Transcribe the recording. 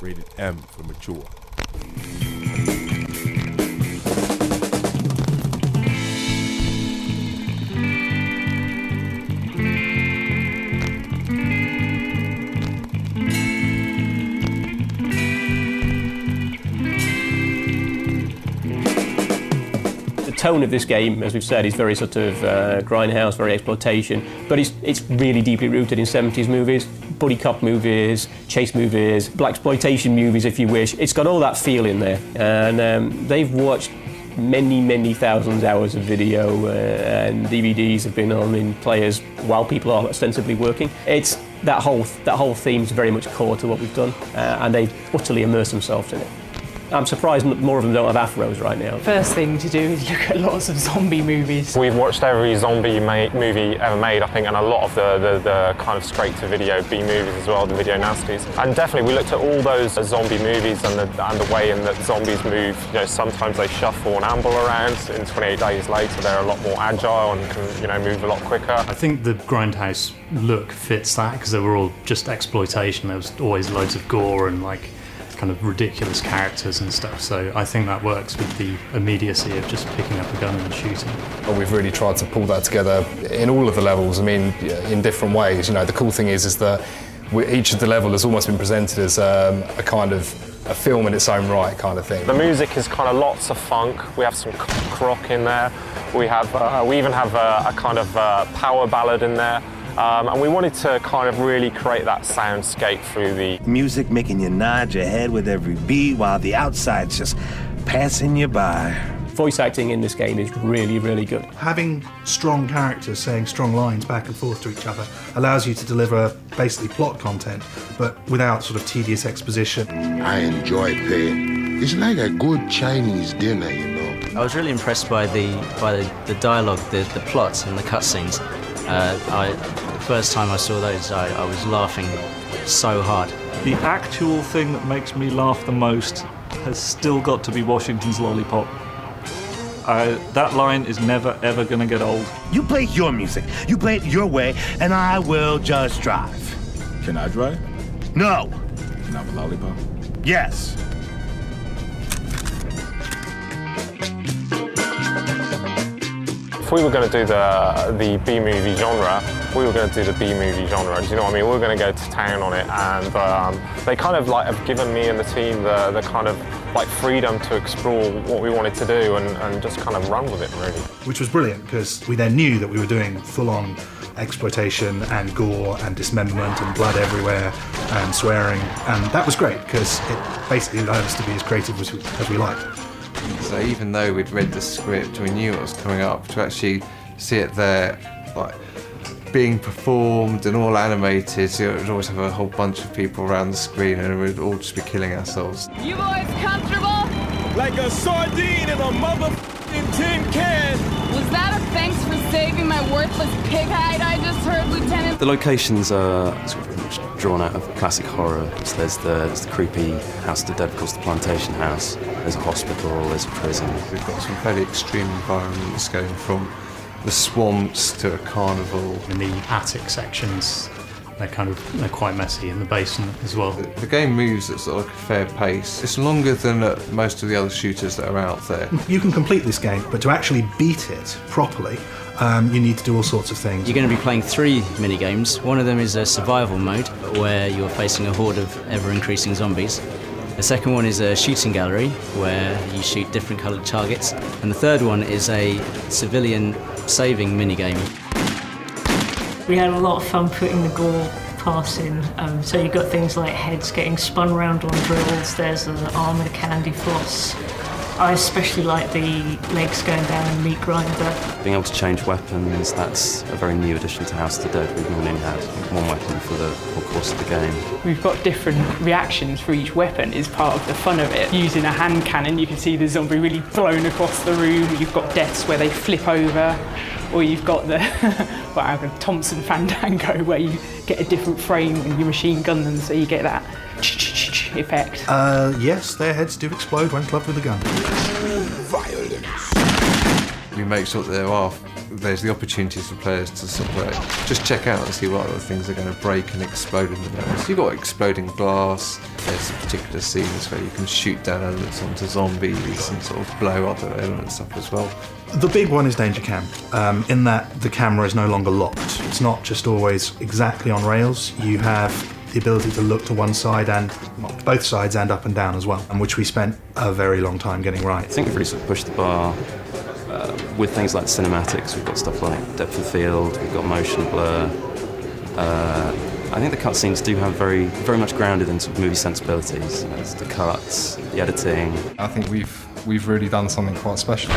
Rated M for mature. The tone of this game, as we've said, is very sort of grindhouse, very exploitation, but it's really deeply rooted in 70s movies, buddy cop movies, chase movies, blaxploitation movies, if you wish. It's got all that feel in there, and they've watched many thousands of hours of video and DVDs have been on in players while people are ostensibly working. It's that whole theme's very much core to what we've done, and they've utterly immersed themselves in it. I'm surprised more of them don't have afros right now. First thing to do is look at lots of zombie movies. We've watched every zombie movie ever made, I think, and a lot of the kind of straight-to-video B movies as well, the video nasties. And definitely, we looked at all those zombie movies and the way in that zombies move. You know, sometimes they shuffle and amble around. In 28 Days Later, they're a lot more agile and can, you know, move a lot quicker. I think the grindhouse look fits that because they were all just exploitation. There was always loads of gore and like kind of ridiculous characters and stuff, so I think that works with the immediacy of just picking up a gun and shooting. Well, we've really tried to pull that together in all of the levels, I mean, in different ways. You know, the cool thing is that each of the level has almost been presented as a kind of a film in its own right kind of thing. The music is kind of lots of funk. We have some rock in there. We even have a kind of power ballad in there. And we wanted to kind of really create that soundscape through the music, making you nod your head with every beat while the outside's just passing you by. Voice acting in this game is really good. Having strong characters saying strong lines back and forth to each other allows you to deliver basically plot content, but without sort of tedious exposition. I enjoy paying. It's like a good Chinese dinner, you know. I was really impressed by the dialogue, the plot and the cutscenes. The first time I saw those, I was laughing so hard. The actual thing that makes me laugh the most has still got to be Washington's Lollipop. That line is never ever gonna get old. You play your music, you play it your way, and I will just drive. Can I drive? No. Can I have a lollipop? Yes. If we were going to do the B-movie genre, we were going to do the B-movie genre. Do you know what I mean? We were going to go to town on it, and they kind of like have given me and the team the kind of like freedom to explore what we wanted to do and just kind of run with it, really. Which was brilliant because we then knew that we were doing full-on exploitation and gore and dismemberment and blood everywhere and swearing, and that was great because it basically allowed us to be as creative as we liked. So even though we'd read the script, we knew what was coming up, to actually see it there, like being performed and all animated, so it would always have a whole bunch of people around the screen and we'd all just be killing ourselves. You boys comfortable? Like a sardine in a motherfucking tin can. Was that a thanks for saving my worthless pig hide I just heard, Lieutenant? The locations are sort of drawn out of classic horror. So there's the creepy House of the Dead, of course, the plantation house. There's a hospital, there's a prison. We've got some fairly extreme environments going from the swamps to a carnival. In the attic sections, they're quite messy in the basement as well. The game moves at sort of like a fair pace. It's longer than most of the other shooters that are out there. You can complete this game, but to actually beat it properly, you need to do all sorts of things. You're going to be playing 3 mini-games. One of them is a survival mode, where you're facing a horde of ever-increasing zombies. The second one is a shooting gallery, where you shoot different coloured targets. And the third one is a civilian saving mini-game. We had a lot of fun putting the gore parts in. So you've got things like heads getting spun around on drills, there's an armoured candy floss. I especially like the legs going down a meat grinder. Being able to change weapons, that's a very new addition to House of the Dead. We've only had one weapon for the whole course of the game. We've got different reactions for each weapon is part of the fun of it. Using a hand cannon, you can see the zombie really blown across the room. You've got deaths where they flip over, or you've got the Thompson Fandango where you get a different frame when you machine gun them, so you get that effect. Yes, their heads do explode when clubbed with a gun. Violence. We make sure that there are there's the opportunities for players to sort of just check out and see what other things are going to break and explode in the level. So you've got exploding glass, there's particular scenes where you can shoot down elements onto zombies and sort of blow other elements up as well. The big one is Danger Cam, in that the camera is no longer locked. It's not just always exactly on rails. You have the ability to look to one side and both sides and up and down as well, and which we spent a very long time getting right. I think we've really sort of pushed the bar with things like cinematics. We've got stuff like depth of field, we've got motion blur. I think the cutscenes do have very much grounded in sort of movie sensibilities. You know, it's the cuts, the editing. I think we've really done something quite special.